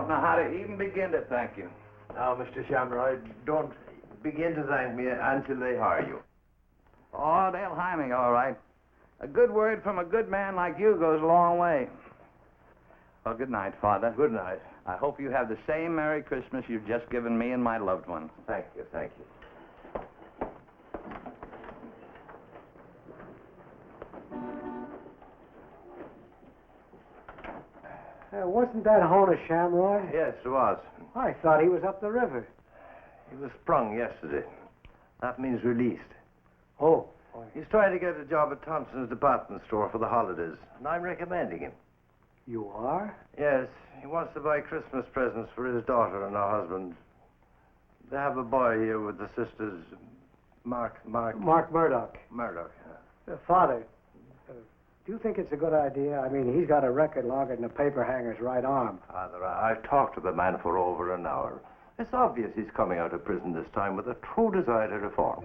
don't know how to even begin to thank you. Now, Mr. Shamroy, don't begin to thank me until they hire you. Oh, they'll hire me, all right. A good word from a good man like you goes a long way. Well, good night, Father. Good night. I hope you have the same Merry Christmas you've just given me and my loved ones. Thank you, thank you. Wasn't that Hona Shamroy? Yes, it was. I thought he was up the river. He was sprung yesterday. That means released. Oh. He's trying to get a job at Thompson's department store for the holidays, and I'm recommending him. You are? Yes, he wants to buy Christmas presents for his daughter and her husband. They have a boy here with the sisters, Mark Murdoch. Murdoch. Yeah. Father, do you think it's a good idea? I mean, he's got a record logger in the paper hanger's right arm. Father, I've talked to the man for over an hour. It's obvious he's coming out of prison this time with a true desire to reform.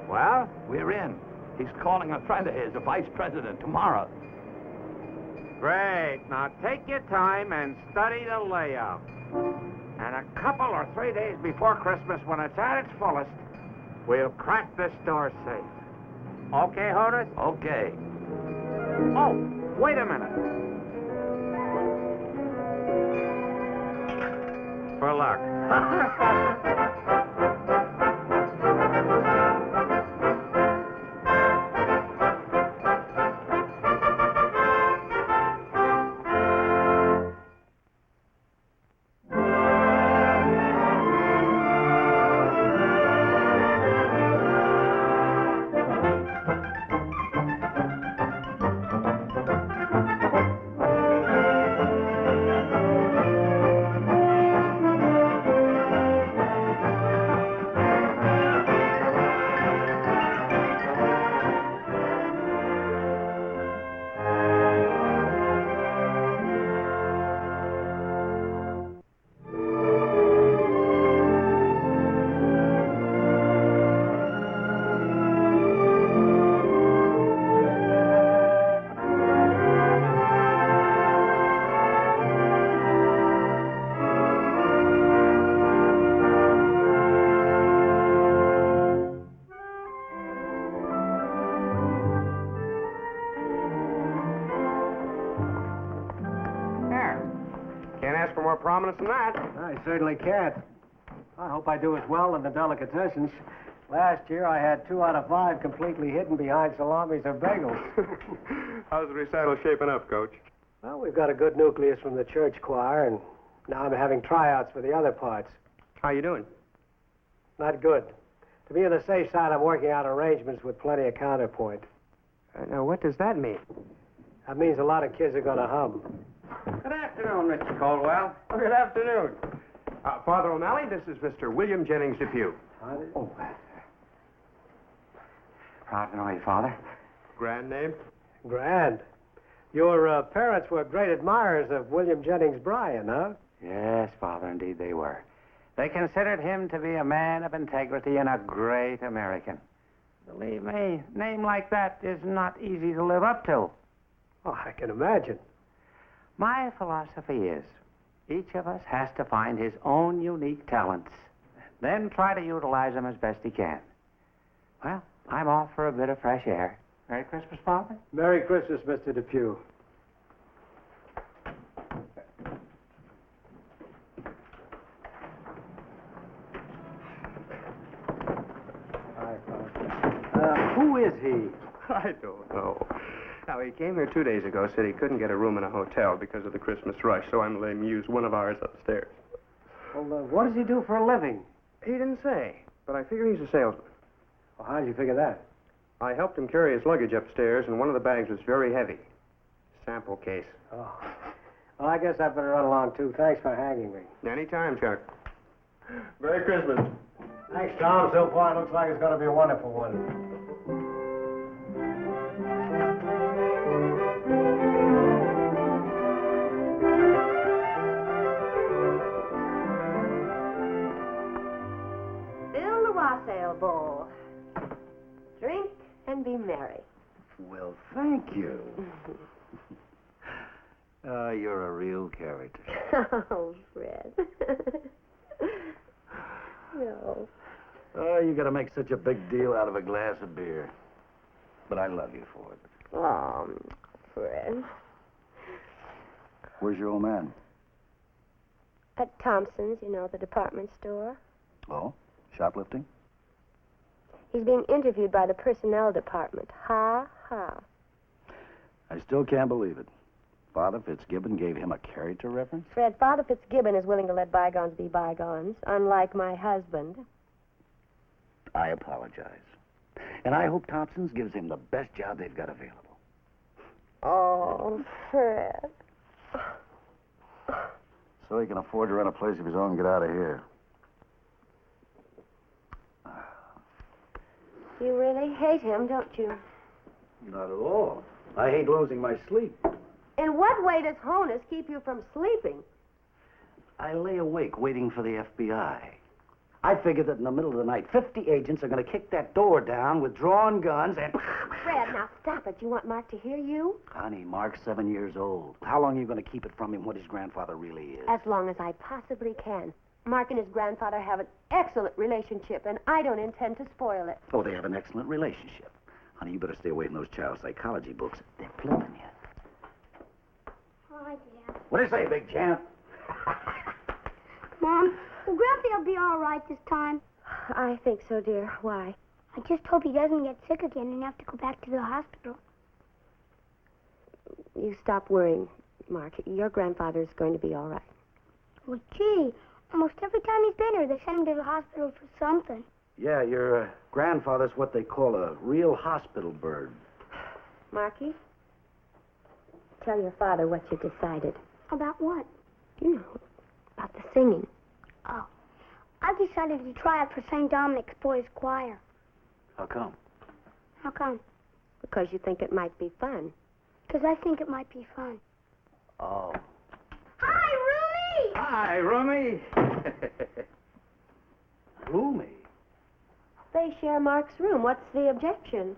Well, we're in. He's calling a friend of his, a vice president, tomorrow. Great. Now take your time and study the layout. And a couple or 3 days before Christmas, when it's at its fullest, we'll crack this door safe. Okay, Horace? Okay. Oh, wait a minute. For luck. Can't ask for more prominence than that. I certainly can't. I hope I do as well in the delicatessens. Last year, I had 2 out of 5 completely hidden behind salamis or bagels. How's the recital shaping up, Coach? Well, we've got a good nucleus from the church choir, and now I'm having tryouts for the other parts. How you doing? Not good. To be on the safe side, I'm working out arrangements with plenty of counterpoint. Now, what does that mean? That means a lot of kids are going to hum. Good afternoon, Mr. Caldwell. Oh, good afternoon. Father O'Malley, this is Mr. William Jennings Depew. Oh, Proud to know you, Father. Grand name? grand. Your parents were great admirers of William Jennings Bryan, huh? Yes, Father, indeed they were. They considered him to be a man of integrity and a great American. Believe me, a name like that is not easy to live up to. Oh, I can imagine. My philosophy is each of us has to find his own unique talents, then try to utilize them as best he can. Well, I'm off for a bit of fresh air. Merry Christmas, Father. Merry Christmas, Mr. Depew. Hi, Father. Who is he? I don't know. Now, he came here 2 days ago, said he couldn't get a room in a hotel because of the Christmas rush, so I'm letting him use one of ours upstairs. Well, what does he do for a living? He didn't say, but I figure he's a salesman. Well, how did you figure that? I helped him carry his luggage upstairs, and one of the bags was very heavy. Sample case. Oh. Well, I guess I better run along, too. Thanks for hanging me. Anytime, Chuck. Merry Christmas. Thanks, Tom. So far, it looks like it's going to be a wonderful one. Thank you. Oh, you're a real character. Oh, Fred. No. Oh, you gotta make such a big deal out of a glass of beer. But I love you for it. Oh, Fred. Where's your old man? At Thompson's, you know, the department store. Oh? Shoplifting? He's being interviewed by the personnel department. Ha, ha. I still can't believe it. Father Fitzgibbon gave him a character reference? Fred, Father Fitzgibbon is willing to let bygones be bygones, unlike my husband. I apologize. And I hope Thompson's gives him the best job they've got available. Oh, Fred. So he can afford to rent a place of his own and get out of here. You really hate him, don't you? Not at all. I hate losing my sleep. In what way does Honus keep you from sleeping? I lay awake waiting for the FBI. I figure that in the middle of the night, 50 agents are going to kick that door down with drawn guns and... Fred, now stop it. You want Mark to hear you? Honey, Mark's 7 years old. How long are you going to keep it from him what his grandfather really is? As long as I possibly can. Mark and his grandfather have an excellent relationship, and I don't intend to spoil it. Oh, they have an excellent relationship. Honey, you better stay away from those child psychology books. They're flipping you. Hi, Dad. What do you say, big champ? Mom, will Grandpa be all right this time? I think so, dear. Why? I just hope he doesn't get sick again and have to go back to the hospital. You stop worrying, Mark. Your grandfather's going to be all right. Well, gee, almost every time he's been here, they send him to the hospital for something. Yeah, your grandfather's what they call a real hospital bird. Marky, tell your father what you decided. About what? You know, about the singing. Oh, I've decided to try out for St. Dominic's Boys Choir. How come? How come? Because you think it might be fun. Because I think it might be fun. Oh. Hi, Rooney! Hi, Roomy. Roomy? They share Mark's room. What's the objection?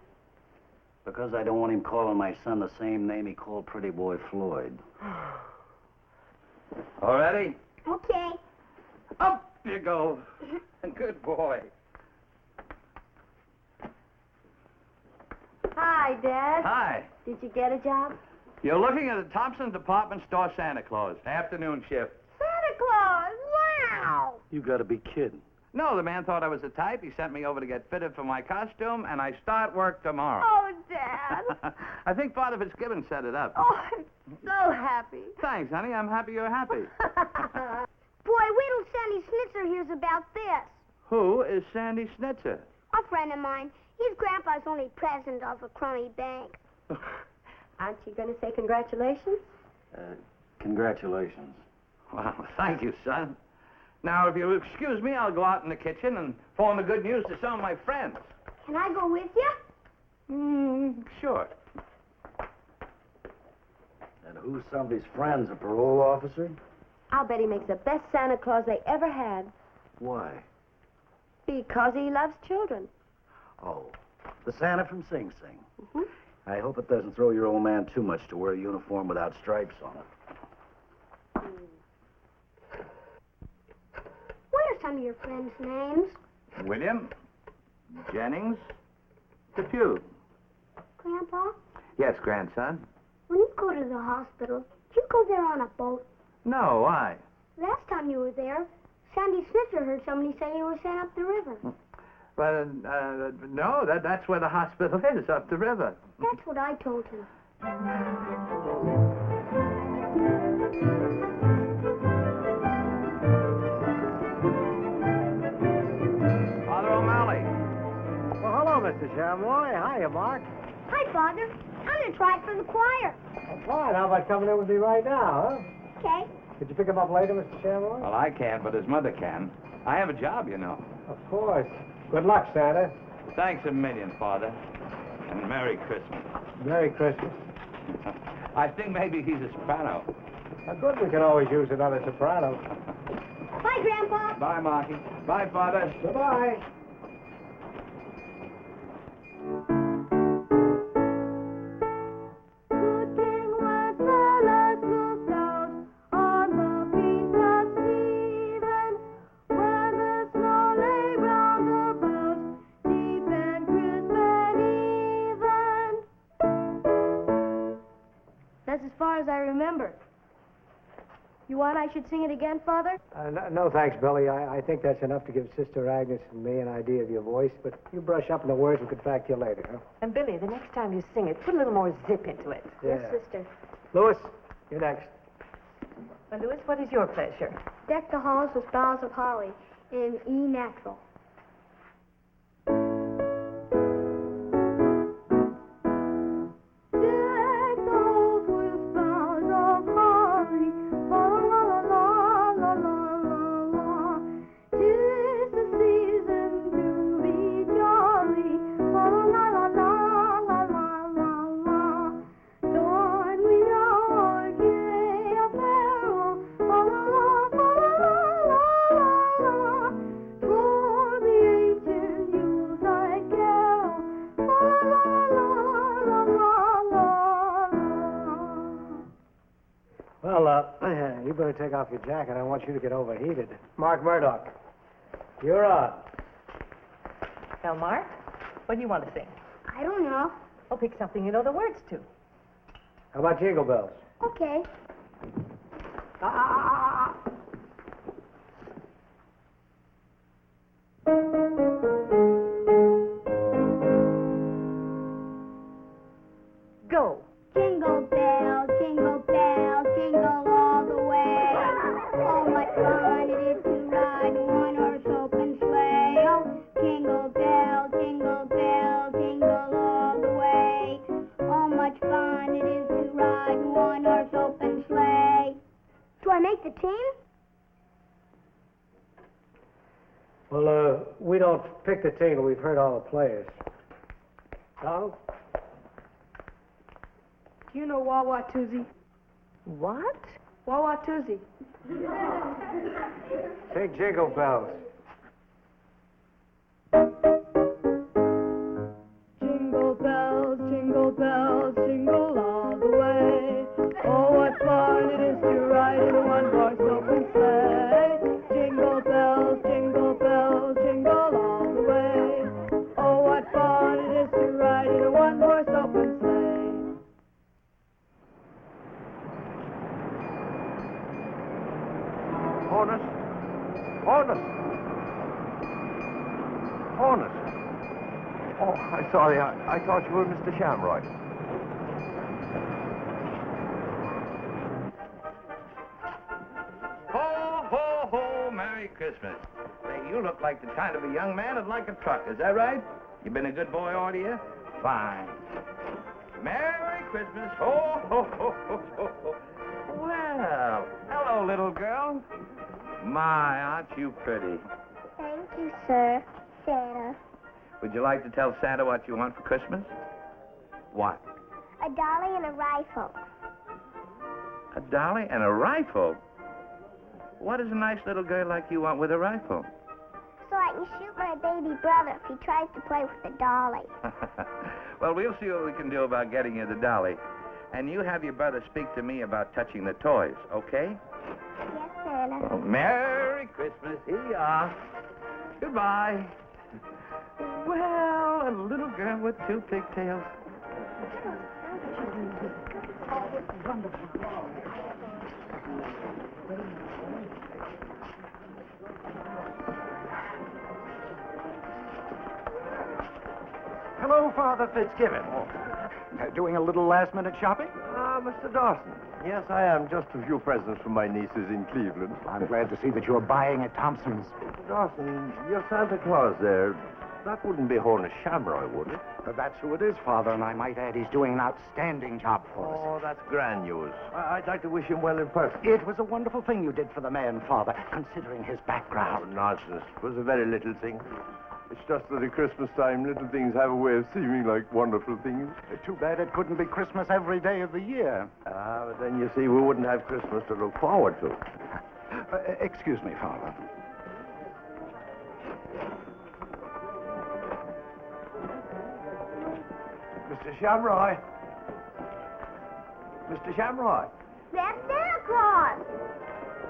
Because I don't want him calling my son the same name he called pretty boy Floyd. All ready? Okay. Up you go. Good boy. Hi, Dad. Hi. Did you get a job? You're looking at the Thompson Department Store Santa Claus, afternoon shift. Santa Claus! Wow! You gotta be kidding. No, the man thought I was the type. He sent me over to get fitted for my costume, and I start work tomorrow. Oh, Dad. I think Father Fitzgibbon set it up. Oh, I'm so happy. Thanks, honey. I'm happy you're happy. Boy, wait till Sandy Snitzer hears about this. Who is Sandy Snitzer? A friend of mine. He's Grandpa's only president of a crummy bank. Aren't you going to say congratulations? Congratulations. Well, thank you, son. Now, if you'll excuse me, I'll go out in the kitchen and phone the good news to some of my friends. Can I go with you? Sure. And who's somebody's friends, a parole officer? I'll bet he makes the best Santa Claus they ever had. Why? Because he loves children. Oh, the Santa from Sing Sing. Mm-hmm. I hope it doesn't throw your old man too much to wear a uniform without stripes on it. What are some of your friends' names? William, Jennings, Depew. Grandpa, Yes, grandson. when you go to the hospital, do you go there on a boat? No, why? Last time you were there, Sandy Snitzer heard somebody say you were sent up the river. Well, no, that's where the hospital is, up the river. That's what I told him. Father O'Malley. Well, hello, Mr. Chamoy. Hiya, Mark. Hi, Father. I'm going to try for the choir. Well, fine. How about coming in with me right now, huh? Okay. Could you pick him up later, Mr. Chamoy? Well, I can't, but his mother can. I have a job, you know. Of course. Good luck, Santa. Thanks a million, Father. And Merry Christmas. Merry Christmas. I think maybe he's a soprano. Good, we can always use another soprano. Bye, Grandpa. Bye, Marky. Bye, Father. Goodbye. You want I should sing it again, Father? No, thanks, Billy. I think that's enough to give Sister Agnes and me an idea of your voice, but you brush up on the words. We can fact you later, huh? And Billy, the next time you sing it, put a little more zip into it. Yeah. Yes, sister. Louis, you're next. Well, Louis, what is your pleasure? Deck the halls with boughs of holly in E natural. You better take off your jacket. I want you to get overheated. Mark Murdoch, you're on. Now, Mark, what do you want to sing? I don't know. Oh, pick something you know the words to. How about Jingle Bells? Okay. Go. Jingle bell, jingle bell, jingle all the way. Oh, what fun it is to ride in one horse open sleigh. Oh, jingle bell, jingle all the way. Oh, much fun it is to ride in one horse open sleigh. Do I make the team? Well, we don't pick the team, but we've heard all the players. Donald? Do you know Wawa Toozy? What? Wawa Toozy. Sing Jingle Bells. Jingle bells, jingle all the way. Oh, what fun it is to ride in a one-horse open sleigh. Jingle bells, jingle all the way. Oh, what fun it is to ride in a one-horse open sleigh. Honest? Honest? Honest? Oh, I'm sorry. I thought you were Mr. Shamroy. Ho, ho, ho, Merry Christmas. Say, you look like the kind of a young man that'd like a truck. Is that right? You been a good boy all year? Fine. Merry Christmas. Ho, ho, ho, ho, ho, ho. Well, hello, little girl. My, aren't you pretty? Thank you, sir. Santa. Would you like to tell Santa what you want for Christmas? What? A dolly and a rifle. A dolly and a rifle? What does a nice little girl like you want with a rifle? So I can shoot my baby brother if he tries to play with the dolly. Well, we'll see what we can do about getting you the dolly. And you have your brother speak to me about touching the toys, okay? Yes, Santa. Well, Merry Christmas. Here you are. Goodbye. Well, a little girl with two pigtails. Hello, Father Fitzgibbon. Doing a little last-minute shopping? Ah, Mr. Dawson. Yes, I am. Just a few presents for my nieces in Cleveland. I'm glad to see that you're buying at Thompson's. Mr. Dawson, your Santa Claus there, that wouldn't be Hornish Shamroy, would it? That's who it is, Father, and I might add he's doing an outstanding job for us. Oh, that's grand news. I'd like to wish him well in person. It was a wonderful thing you did for the man, Father, considering his Oh, background. nonsense. It was a very little thing. It's just that at Christmas time, little things have a way of seeming like wonderful things. Too bad it couldn't be Christmas every day of the year. Ah, but then you see, we wouldn't have Christmas to look forward to. Excuse me, Father. Mr. Shamroy. Mr. Shamroy. That's Santa Claus.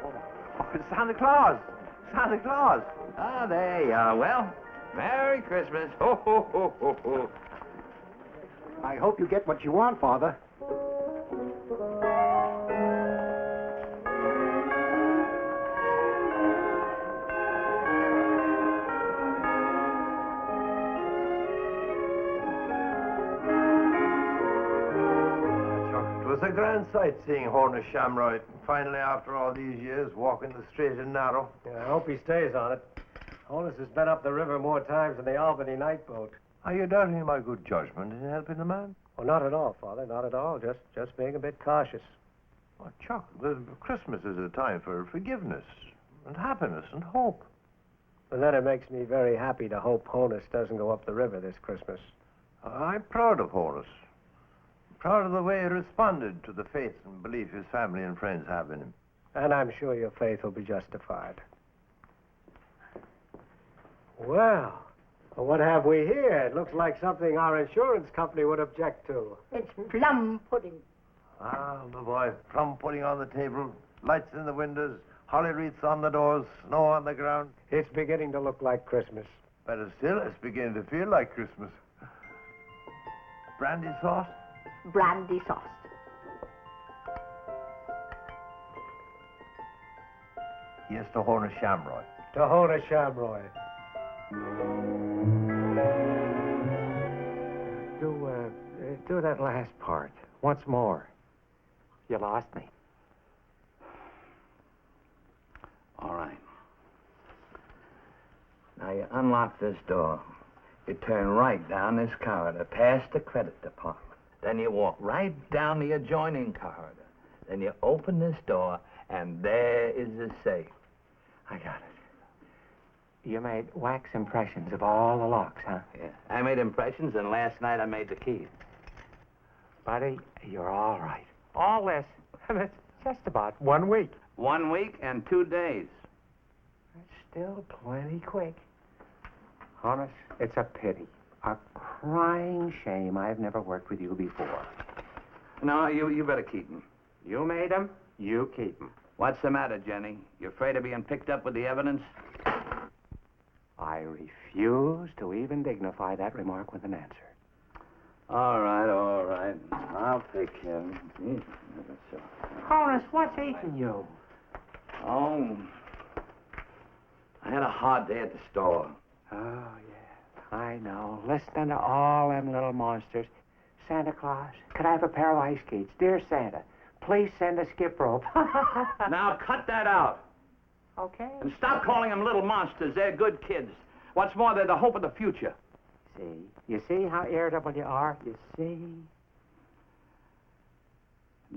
Oh, it's Santa Claus. Santa Claus. Ah, there you are. Well, Merry Christmas. Ho, ho, ho, ho, ho. I hope you get what you want, Father. fine sight seeing Horner Shamroy. Finally, after all these years, walking the straight and narrow. Yeah, I hope he stays on it. Honus has been up the river more times than the Albany night boat. Are you doubting my good judgment in helping the man? Oh, not at all, Father, not at all. Just being a bit cautious. Oh, Chuck, Christmas is a time for forgiveness and happiness and hope. And then it makes me very happy to hope Honus doesn't go up the river this Christmas. I'm proud of Horus. Proud of the way he responded to the faith and belief his family and friends have in him. And I'm sure your faith will be justified. Well, what have we here? It looks like something our insurance company would object to. It's plum pudding. Ah, my boy, plum pudding on the table, lights in the windows, holly wreaths on the doors, snow on the ground. It's beginning to look like Christmas. Better still, it's beginning to feel like Christmas. Brandy sauce? Brandy sauce. Yes, to Horner Shamroy. To Honus Shamroy. Do that last part once more. You lost me. All right. Now you unlock this door. You turn right down this corridor, past the credit department. Then you walk right down the adjoining corridor. Then you open this door, and there is the safe. I got it. You made wax impressions of all the locks, huh? Yeah. I made impressions, and last night I made the keys. Buddy, you're all right. All this, and it's just about 1 week. 1 week and 2 days. It's still plenty quick. Honest, it's a pity. A crying shame I've never worked with you before. No, you better keep him. You made them, you keep them. What's the matter, Jenny? You afraid of being picked up with the evidence? I refuse to even dignify that remark with an answer. All right, all right. I'll take care of him. Honest, what's eating you? Oh, I had a hard day at the store. Oh, yeah, I know. Listening to all them little monsters. Santa Claus, could I have a pair of ice skates? Dear Santa, please send a skip rope. Now, cut that out. Okay. And stop calling them little monsters. They're good kids. What's more, they're the hope of the future. You see how irritable you are? You see?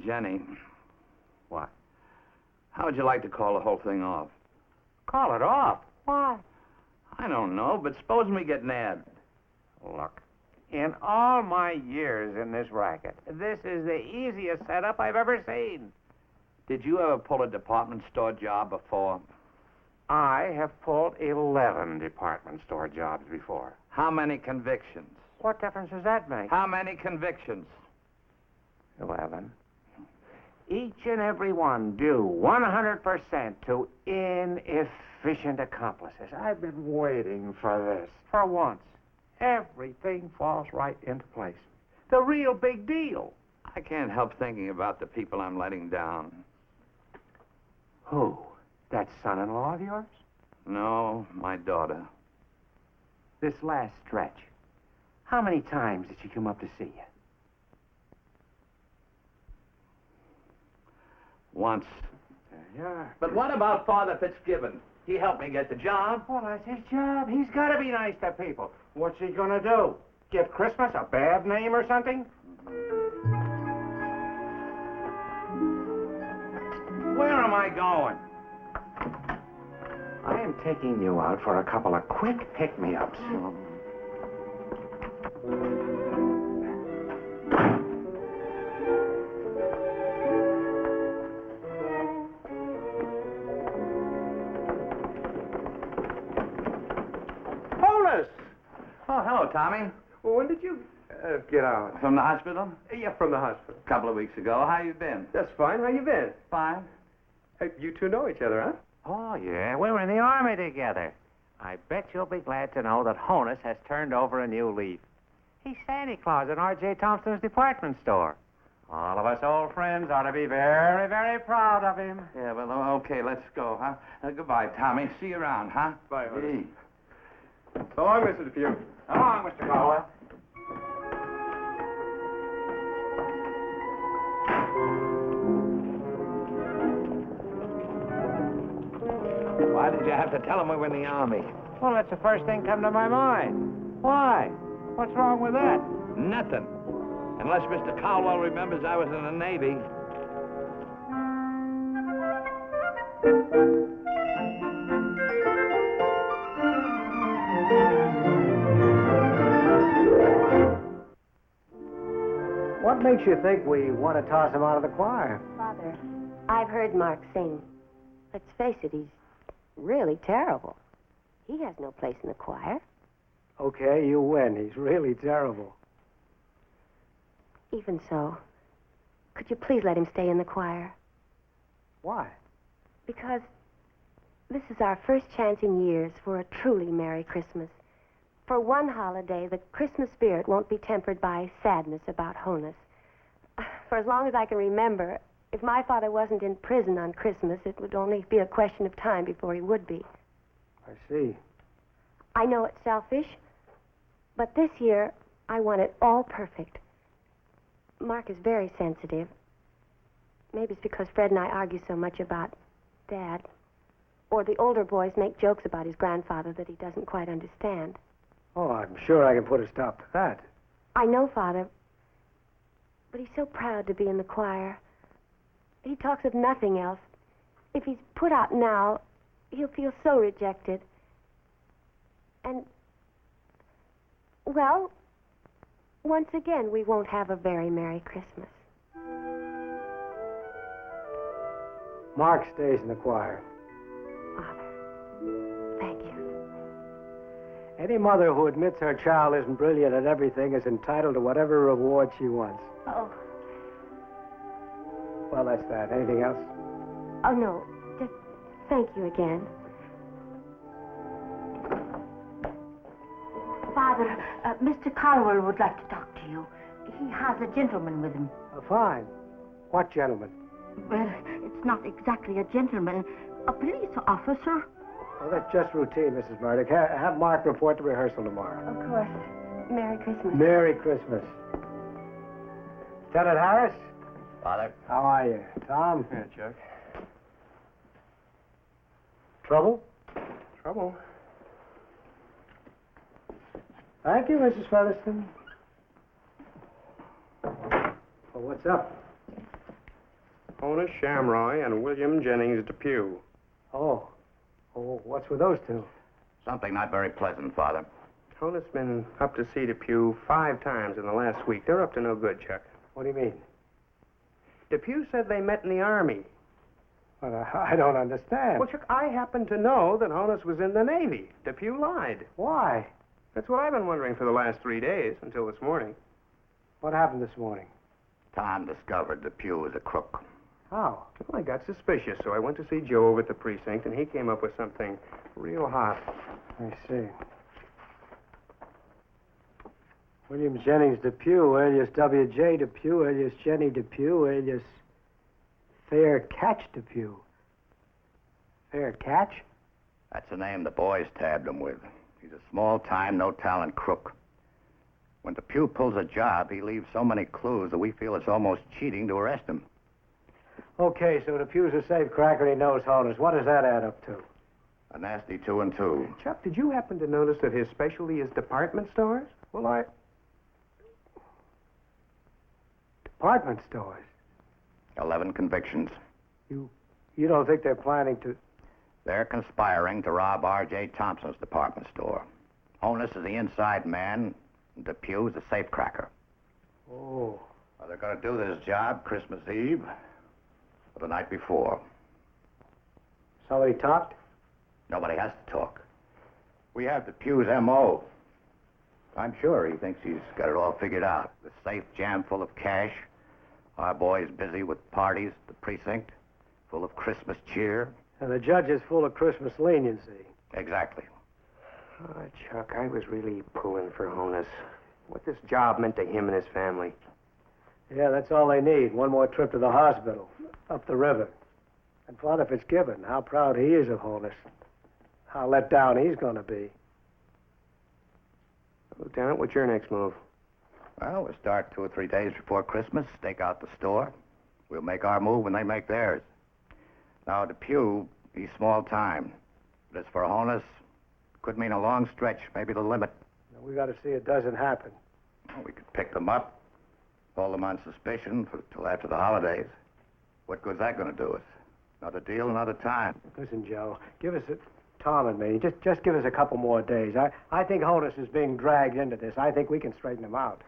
Jenny. What? How would you like to call the whole thing off? Call it off? Why? I don't know, but supposing we get nabbed. Look, in all my years in this racket, this is the easiest setup I've ever seen. Did you ever pull a department store job before? I have pulled 11 department store jobs before. How many convictions? What difference does that make? How many convictions? 11. Each and every one due 100% to inefficient accomplices. I've been waiting for this. For once, everything falls right into place. The real big deal. I can't help thinking about the people I'm letting down. Who? That son-in-law of yours? No, my daughter. This last stretch, how many times did she come up to see you? Once. There you are. But what about Father Fitzgibbon? He helped me get the job. Well, that's his job. He's got to be nice to people. What's he going to do? Give Christmas a bad name or something? Where am I going? I am taking you out for a couple of quick pick-me-ups. Oh, hello, Tommy. Well, when did you get out? From the hospital? Yeah, from the hospital. A couple of weeks ago. How you been? That's fine. How you been? Fine. Hey, you two know each other, huh? Oh, yeah. We were in the Army together. I bet you'll be glad to know that Honus has turned over a new leaf. He's Santa Claus in R.J. Thompson's department store. All of us old friends ought to be very, very proud of him. Yeah, well, okay, let's go, huh? Goodbye, Tommy. See you around, huh? Bye, Honus. Hey. So long, Mr. DePue. So long, Mr. Caldwell. Why did you have to tell him we were in the Army? Well, that's the first thing come to my mind. Why? What's wrong with that? Nothing. Unless Mr. Caldwell remembers I was in the Navy. What makes you think we want to toss him out of the choir? Father, I've heard Mark sing. Let's face it, he's really terrible. He has no place in the choir. Okay, you win. He's really terrible. Even so, could you please let him stay in the choir? Why? Because this is our first chance in years for a truly Merry Christmas. For one holiday, the Christmas spirit won't be tempered by sadness about Honus. For as long as I can remember, if my father wasn't in prison on Christmas, it would only be a question of time before he would be. I see. I know it's selfish, but this year, I want it all perfect. Mark is very sensitive. Maybe it's because Fred and I argue so much about Dad. Or the older boys make jokes about his grandfather that he doesn't quite understand. Oh, I'm sure I can put a stop to that. I know, Father, but he's so proud to be in the choir. He talks of nothing else. If he's put out now, he'll feel so rejected. And, well, once again, we won't have a very Merry Christmas. Mark stays in the choir. Father, thank you. Any mother who admits her child isn't brilliant at everything is entitled to whatever reward she wants. Oh. Well, that's that. Anything else? Oh, no. Just thank you again. Father, Mr. Caldwell would like to talk to you. He has a gentleman with him. Fine. What gentleman? Well, it's not exactly a gentleman. A police officer. Oh, that's just routine, Mrs. Murdoch. Have Mark report to rehearsal tomorrow. Of course. Merry Christmas. Merry Christmas. Lieutenant Harris? Father? How are you? Tom? Yeah, Chuck. Trouble? Trouble? Thank you, Mrs. Featherston. Well, what's up? Honus Shamroy and William Jennings Depew. Oh, what's with those two? Something not very pleasant, Father. Honus been up to see Depew 5 times in the last week. They're up to no good, Chuck. What do you mean? Depew said they met in the Army. Well, I don't understand. Well, Chuck, I happen to know that Honus was in the Navy. Depew lied. Why? That's what I've been wondering for the last 3 days, until this morning. What happened this morning? Tom discovered Depew was a crook. How? Well, I got suspicious, so I went to see Joe over at the precinct, and he came up with something real hot. I see. William Jennings Depew, alias W.J. Depew, alias Jenny Depew, alias Fair Catch Depew. Fair Catch? That's the name the boys tabbed him with. He's a small-time, no-talent crook. When Depew pulls a job, he leaves so many clues that we feel it's almost cheating to arrest him. Okay, so Depew's a safe cracker and he knows Honus. What does that add up to? A nasty 2 and 2. Chuck, did you happen to notice that his specialty is department stores? Well, Department stores? 11 convictions. You don't think they're planning to... They're conspiring to rob R.J. Thompson's department store. Honus is the inside man, and Depew's the safecracker. Oh. Well, they're going to do this job Christmas Eve or the night before. Somebody talked? Nobody has to talk. We have Depew's M.O. I'm sure he thinks he's got it all figured out. The safe jammed full of cash. Our boys busy with parties at the precinct, full of Christmas cheer. And the judge is full of Christmas leniency. Exactly. Oh, Chuck, I was really pulling for Honus. What this job meant to him and his family. Yeah, that's all they need. One more trip to the hospital, up the river. And Father Fitzgibbon, how proud he is of Honus. How let down he's going to be. Lieutenant, what's your next move? Well, we'll start 2 or 3 days before Christmas, stake out the store. We'll make our move when they make theirs. Now, Depew, he's small time. But as for Honus, could mean a long stretch, maybe the limit. We got to see it doesn't happen. Well, we could pick them up, hold them on suspicion till after the holidays. What good's that going to do us? Another deal, another time. Listen, Joe, give us Tom and me, just give us a couple more days. I think Honus is being dragged into this. I think we can straighten him out.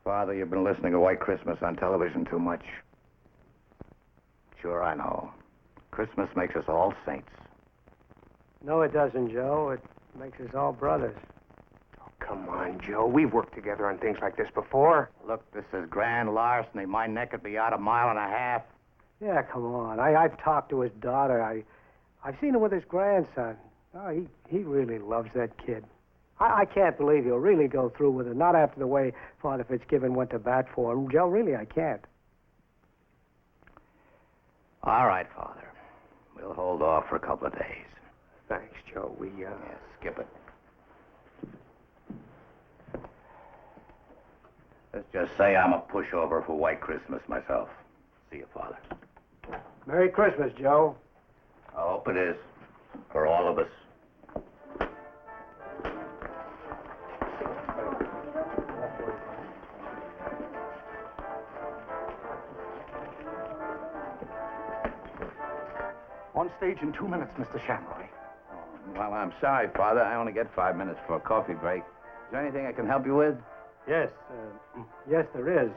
Father, you've been listening to White Christmas on television too much. Sure, I know. Christmas makes us all saints. No, it doesn't, Joe. It makes us all brothers. Oh, come on, Joe. We've worked together on things like this before. Look, this is grand larceny. My neck would be out a mile and a half. Yeah, come on. I've talked to his daughter. I've seen him with his grandson. Oh, he really loves that kid. I can't believe he'll really go through with it, not after the way Father Fitzgibbon went to bat for him. Joe, really, I can't. All right, Father. We'll hold off for a couple of days. Thanks, Joe. Yeah, skip it. Let's just say I'm a pushover for White Christmas myself. See you, Father. Merry Christmas, Joe. I hope it is. For all of us. On stage in 2 minutes, Mr. Shamroy. Well, I'm sorry, Father. I only get 5 minutes for a coffee break. Is there anything I can help you with? Yes, yes, there is.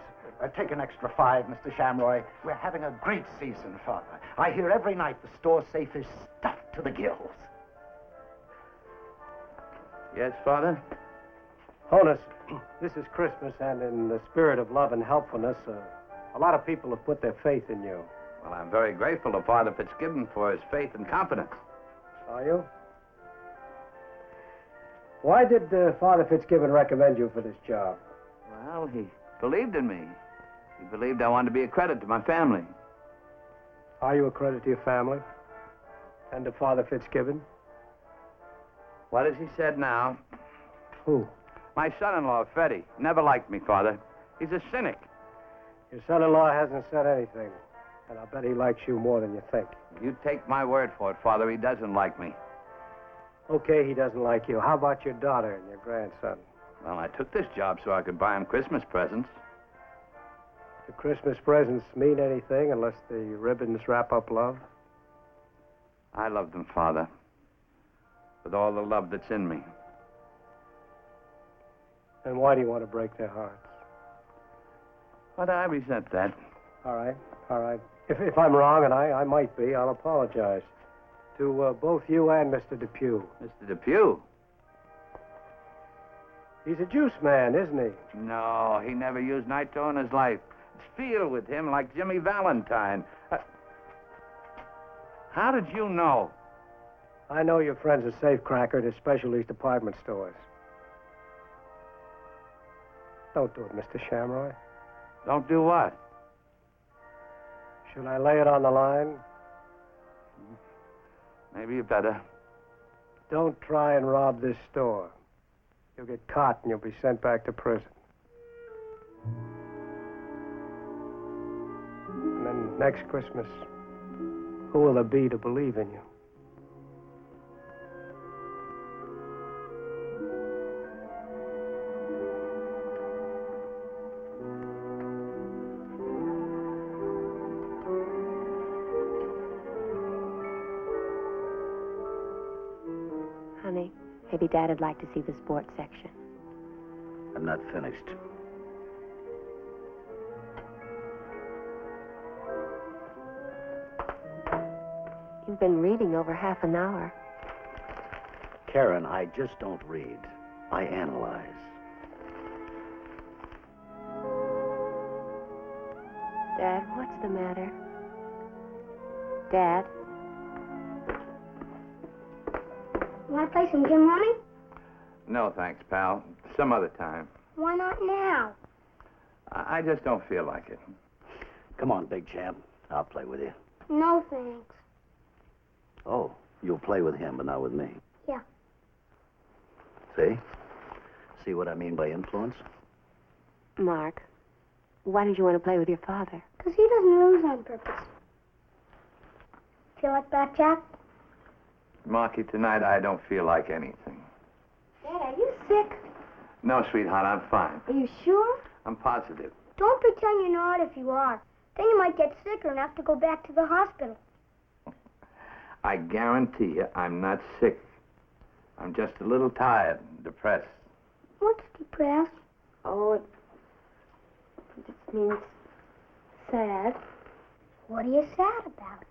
Take an extra 5, Mr. Shamroy. We're having a great season, Father. I hear every night the store safe is stuffed to the gills. Yes, Father? Honus, this is Christmas, and in the spirit of love and helpfulness, a lot of people have put their faith in you. Well, I'm very grateful to Father Fitzgibbon for his faith and confidence. Are you? Why did Father Fitzgibbon recommend you for this job? Well, he believed in me. He believed I wanted to be a credit to my family. Are you a credit to your family? And to Father Fitzgibbon? What has he said now? Who? My son-in-law, Freddie. Never liked me, Father. He's a cynic. Your son-in-law hasn't said anything. And I'll bet he likes you more than you think. You take my word for it, Father. He doesn't like me. Okay, he doesn't like you. How about your daughter and your grandson? Well, I took this job so I could buy him Christmas presents. Do Christmas presents mean anything unless the ribbons wrap up love? I love them, Father. With all the love that's in me. Then why do you want to break their hearts? But I resent that. All right, all right. If I'm wrong, and I might be, I'll apologize. To both you and Mr. Depew. Mr. Depew? He's a juice man, isn't he? No, he never used nitro in his life. It's feel with him like Jimmy Valentine. How did you know? I know your friend's a safecracker at his specialties department stores. Don't do it, Mr. Shamroy. Don't do what? Should I lay it on the line? Maybe you better. Don't try and rob this store. You'll get caught and you'll be sent back to prison. And then next Christmas, who will there be to believe in you? Honey, maybe Dad would like to see the sports section. I'm not finished. You've been reading over half an hour. Karen, I just don't read. I analyze. Dad, what's the matter? Dad? Want to play some gin rummy? No, thanks, pal. Some other time. Why not now? I just don't feel like it. Come on, big champ. I'll play with you. No, thanks. Oh, you'll play with him, but not with me. Yeah. See? See what I mean by influence? Mark, why did you want to play with your father? Because he doesn't lose on purpose. Feel like blackjack? Marky, tonight I don't feel like anything. Dad, are you sick? No, sweetheart, I'm fine. Are you sure? I'm positive. Don't pretend you're not if you are. Then you might get sicker and have to go back to the hospital. I guarantee you I'm not sick. I'm just a little tired and depressed. What's depressed? Oh, it just means sad. What are you sad about?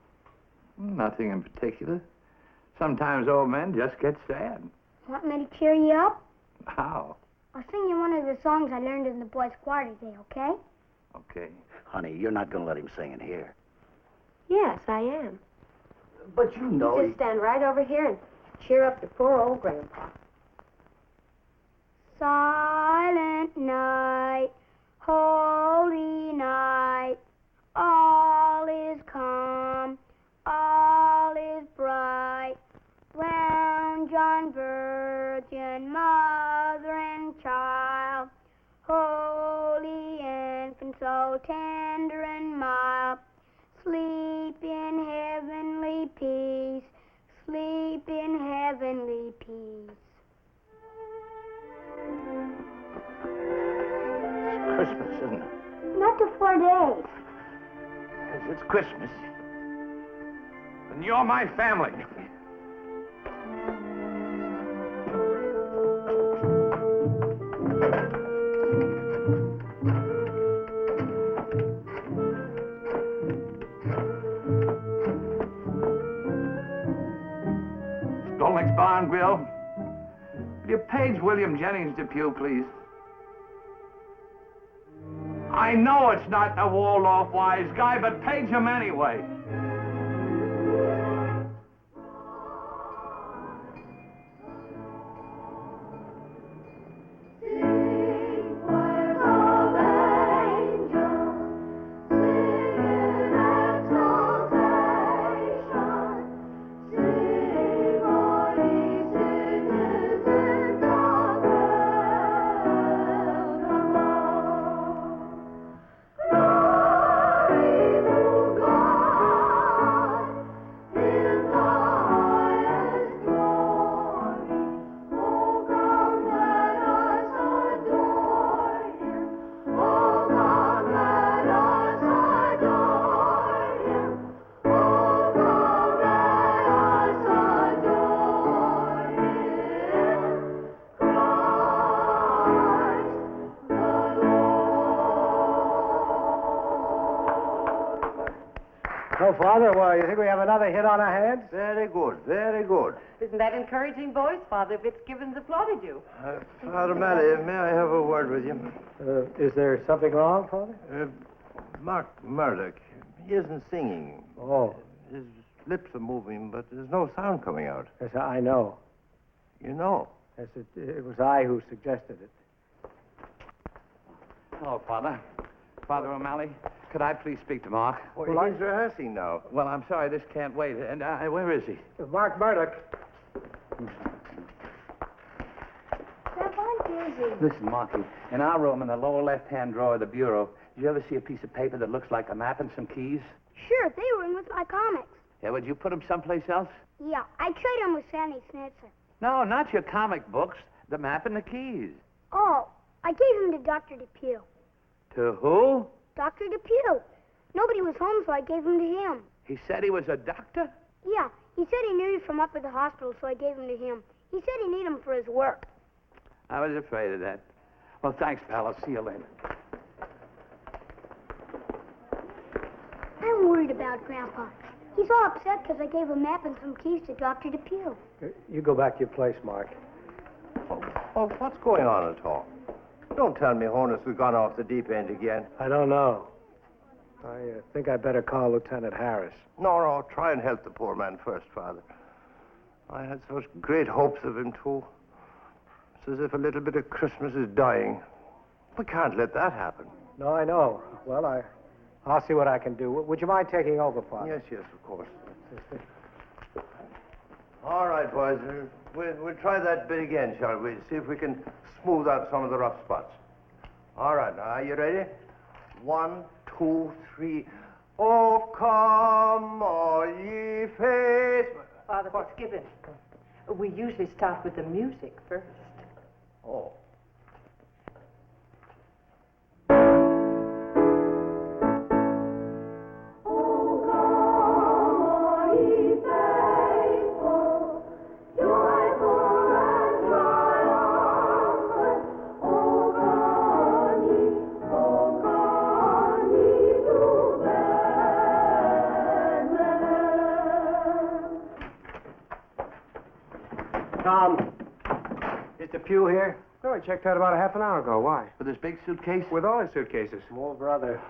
Nothing in particular. Sometimes old men just get sad. Want me to cheer you up? How? I'll sing you one of the songs I learned in the boys' choir today, okay? Okay. Honey, you're not going to let him sing in here. Yes, I am. But you know... You just stand right over here and cheer up your poor old grandpa. Silent night, holy night, all is calm, all is bright. Round John Virgin, mother and child, holy infant, so tender and mild, sleep in heavenly peace, sleep in heavenly peace. It's Christmas, isn't it? Not to 4 days. Yes, it's Christmas. And you're my family. Skolnick's Barn Grill. Will you page William Jennings Depew, please? I know it's not a Waldorf wise guy, but page him anyway. So, Father, well, you think we have another hit on our hands? Very good, very good. Isn't that encouraging, boys? Father Fitzgibbons applauded you. Father Malley, may I have a word with you? Is there something wrong, Father? Mark Murdoch, he isn't singing. Oh. His lips are moving, but there's no sound coming out. Yes, I know. You know? Yes, it was I who suggested it. Hello, Father. Father O'Malley, could I please speak to Mark? Well, he's rehearsing now. Well, I'm sorry, this can't wait. And where is he? Mark Murdoch. Grandpa, I'm busy. Listen, Marky, in our room in the lower left-hand drawer of the bureau, did you ever see a piece of paper that looks like a map and some keys? Sure, they were in with my comics. Yeah, would you put them someplace else? Yeah, I trade them with Sandy Snitzer. No, not your comic books. The map and the keys. Oh, I gave them to Dr. Depew. To who? Dr. Depew. Nobody was home, so I gave them to him. He said he was a doctor? Yeah, he said he knew you from up at the hospital, so I gave them to him. He said he needed them for his work. I was afraid of that. Well, thanks, pal. I'll see you later. I'm worried about Grandpa. He's all upset because I gave a map and some keys to Dr. Depew. You go back to your place, Mark. Oh, what's going on at all? Don't tell me Honus has gone off the deep end again. I don't know. I think I better call Lieutenant Harris. No, try and help the poor man first, Father. I had such great hopes of him, too. It's as if a little bit of Christmas is dying. We can't let that happen. No, I know. Well, I'll see what I can do. Would you mind taking over, Father? Yes, of course. All right, boys. We'll try that bit again, shall we? See if we can smooth out some of the rough spots. All right, now, are you ready? 1, 2, 3. Oh, come, all ye faithful. Father Fitzgibbon. We usually start with the music first. Oh. Tom, is the pew here? No, I checked out about a half an hour ago. Why? With this big suitcase? With all his suitcases. Small brother.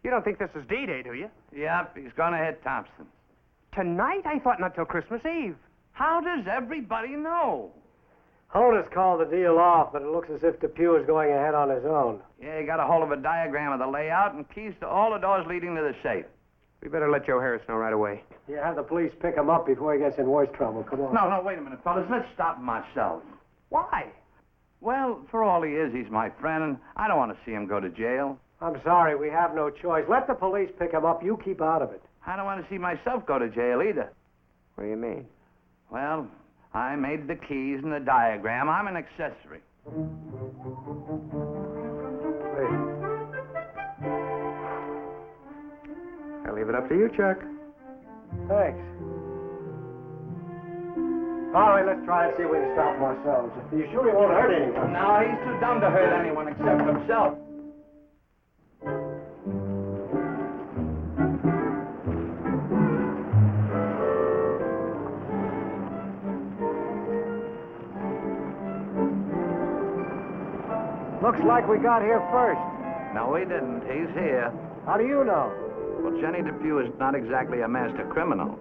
You don't think this is D-Day, do you? Yep, he's gonna hit Thompson. Tonight? I thought not till Christmas Eve. How does everybody know? Honus called the deal off, but it looks as if the pew is going ahead on his own. Yeah, he got a hold of a diagram of the layout and keys to all the doors leading to the safe. We better let Joe Harris know right away. You have the police pick him up before he gets in worse trouble. Come on. No, wait a minute, fellas. Let's stop him ourselves. Why? Well, for all he is, he's my friend, and I don't want to see him go to jail. I'm sorry, we have no choice. Let the police pick him up. You keep out of it. I don't want to see myself go to jail either. What do you mean? Well, I made the keys and the diagram. I'm an accessory. I'll leave it up to you, Chuck. Thanks. All right, let's try and see if we can stop him ourselves. Are you sure he won't hurt anyone? No, he's too dumb to hurt anyone except himself. Looks like we got here first. No, he didn't. He's here. How do you know? Well, Jenny Depew is not exactly a master criminal.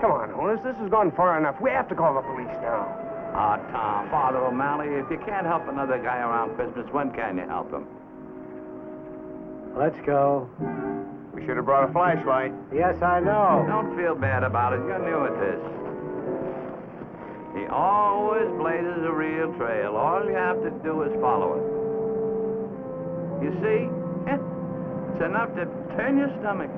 Come on, Honus. This has gone far enough. We have to call the police now. Ah, Tom, Father O'Malley, if you can't help another guy around Christmas, when can you help him? Let's go. We should have brought a flashlight. Yes, I know. Don't feel bad about it. You're new at this. He always blazes a real trail. All you have to do is follow it. You see? It's enough to turn your stomach.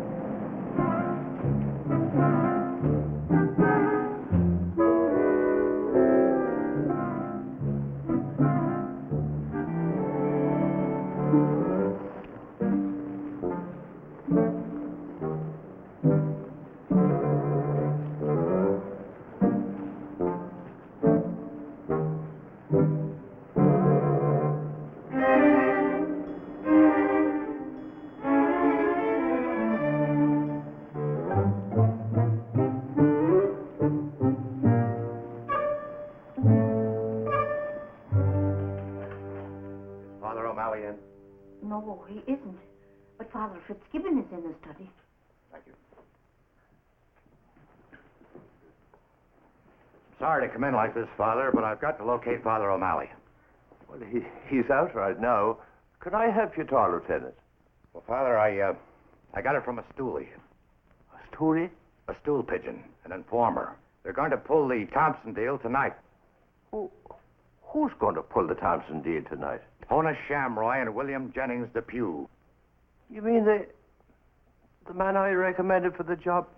Father O'Malley in? No, he isn't. But Father Fitzgibbon is in the study. Thank you. Sorry to come in like this, Father, but I've got to locate Father O'Malley. Well, he's out right now. Could I help you at all, Lieutenant? Well, Father, I got it from a stoolie. A stoolie? A stool pigeon, an informer. They're going to pull the Thompson deal tonight. Who's going to pull the Thompson deal tonight? Honus Shamroy and William Jennings Depew. You mean the man I recommended for the job?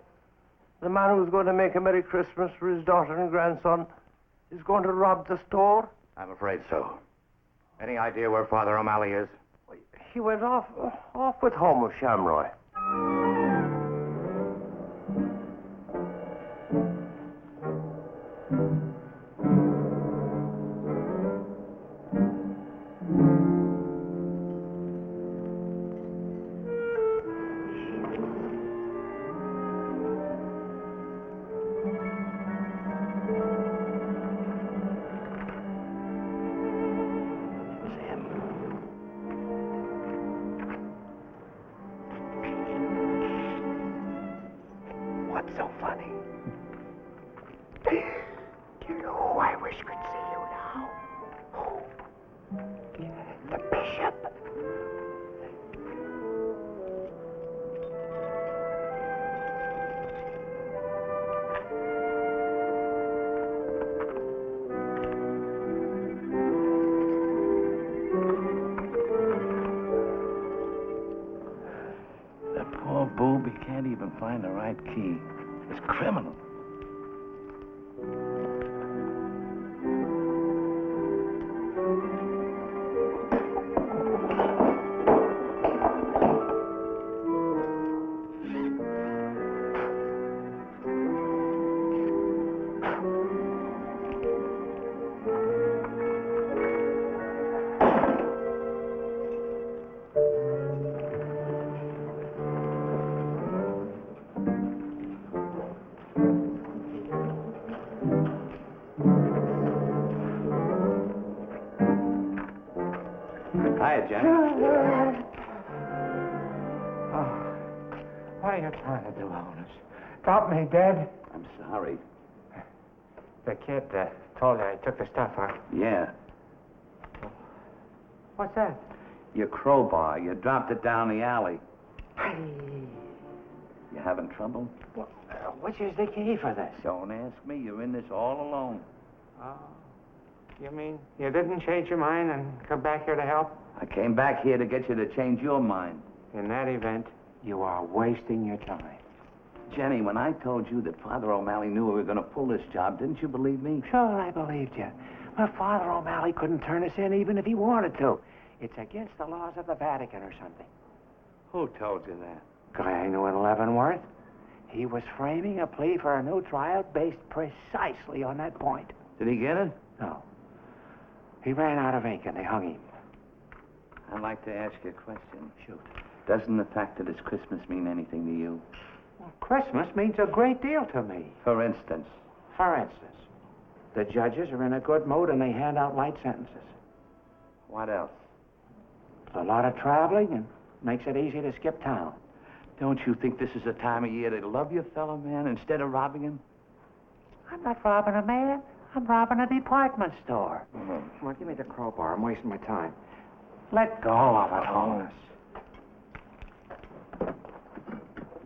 The man who was going to make a Merry Christmas for his daughter and grandson is going to rob the store? I'm afraid so. Any idea where Father O'Malley is? He went off with Homer Shamroy. What's so funny? Do you know who I wish could see you now? Who? The bishop. That poor boob, he can't can't even find the right key. It's criminal. Hiya, Jenny. Oh, what are you trying to do, Honus? Drop me dead? I'm sorry. The kid told you I took the stuff out. Yeah. What's that? Your crowbar. You dropped it down the alley. Hey. You having trouble? Which is the key for this? Don't ask me. You're in this all alone. Oh. You mean you didn't change your mind and come back here to help? I came back here to get you to change your mind. In that event, you are wasting your time. Jenny, when I told you that Father O'Malley knew we were going to pull this job, didn't you believe me? Sure, I believed you. But Father O'Malley couldn't turn us in even if he wanted to. It's against the laws of the Vatican or something. Who told you that? Guy I knew in Leavenworth. He was framing a plea for a new trial based precisely on that point. Did he get it? No. He ran out of ink and they hung him. I'd like to ask you a question. Shoot. Doesn't the fact that it's Christmas mean anything to you? Well, Christmas means a great deal to me. For instance? For instance, the judges are in a good mood and they hand out light sentences. What else? A lot of traveling and makes it easy to skip town. Don't you think this is a time of year to love your fellow man instead of robbing him? I'm not robbing a man. I'm robbing a department store. Mm-hmm. Come on, give me the crowbar. I'm wasting my time. Let go of it, Holmes.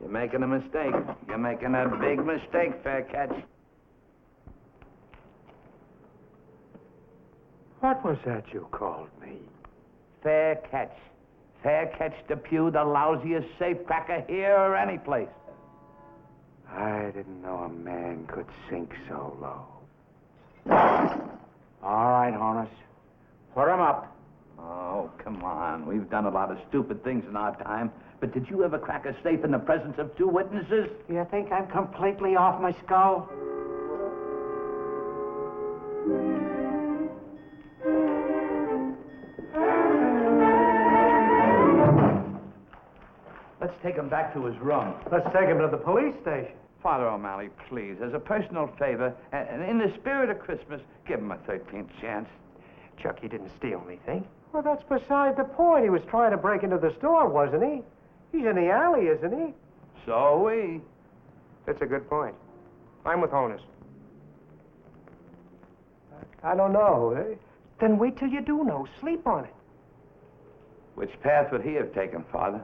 You're making a mistake. You're making a big mistake, Fair Catch. What was that you called me? Fair Catch. Fair Catch Depew, the lousiest safecracker here or any place. I didn't know a man could sink so low. All right, Honus. Put him up. Oh, come on. We've done a lot of stupid things in our time. But did you ever crack a safe in the presence of two witnesses? You think I'm completely off my skull? Let's take him back to his room. Let's take him to the police station. Father O'Malley, please, as a personal favor, and in the spirit of Christmas, give him a 13th chance. Chuck, he didn't steal anything. Well, that's beside the point. He was trying to break into the store, wasn't he? He's in the alley, isn't he? So are we. That's a good point. I'm with Honus. I don't know. Then wait till you do know. Sleep on it. Which path would he have taken, Father?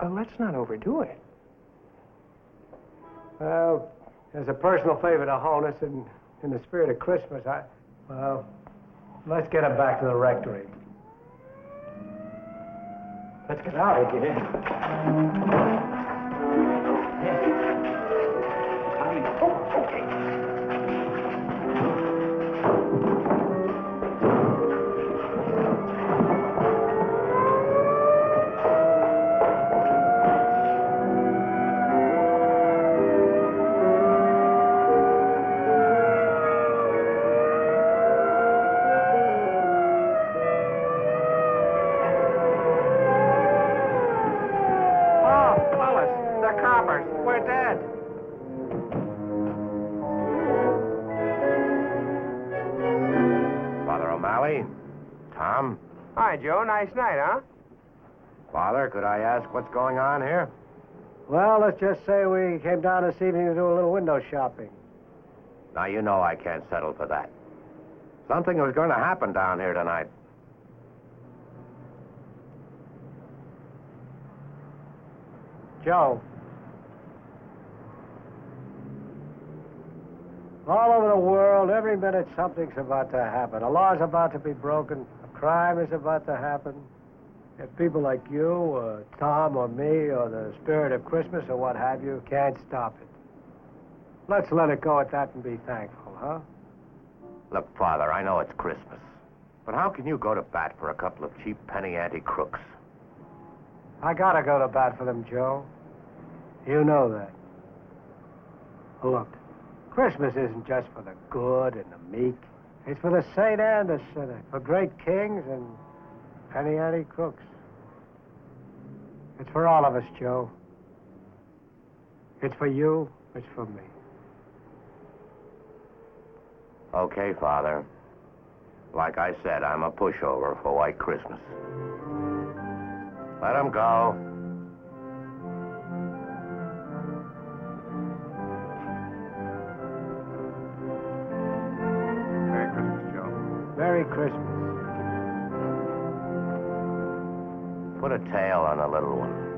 Let's not overdo it. Well, as a personal favor to Honus and in the spirit of Christmas, let's get him back to the rectory. Let's get out of here. Tom? Hi, Joe. Nice night, huh? Father, could I ask what's going on here? Well, let's just say we came down this evening to do a little window shopping. Now, you know I can't settle for that. Something was going to happen down here tonight. Joe. All over the world, every minute something's about to happen. A law's about to be broken. A crime is about to happen. If people like you, or Tom, or me, or the spirit of Christmas, or what have you, can't stop it. Let's let it go at that and be thankful, huh? Look, Father, I know it's Christmas. But how can you go to bat for a couple of cheap penny ante crooks? I gotta go to bat for them, Joe. You know that. Look, Christmas isn't just for the good and the meek. It's for the saint and the sinner, for great kings and penny ante crooks. It's for all of us, Joe. It's for you, it's for me. Okay, Father. Like I said, I'm a pushover for White Christmas. Let him go. Merry Christmas, Joe. Merry Christmas. Put a tail on the little one.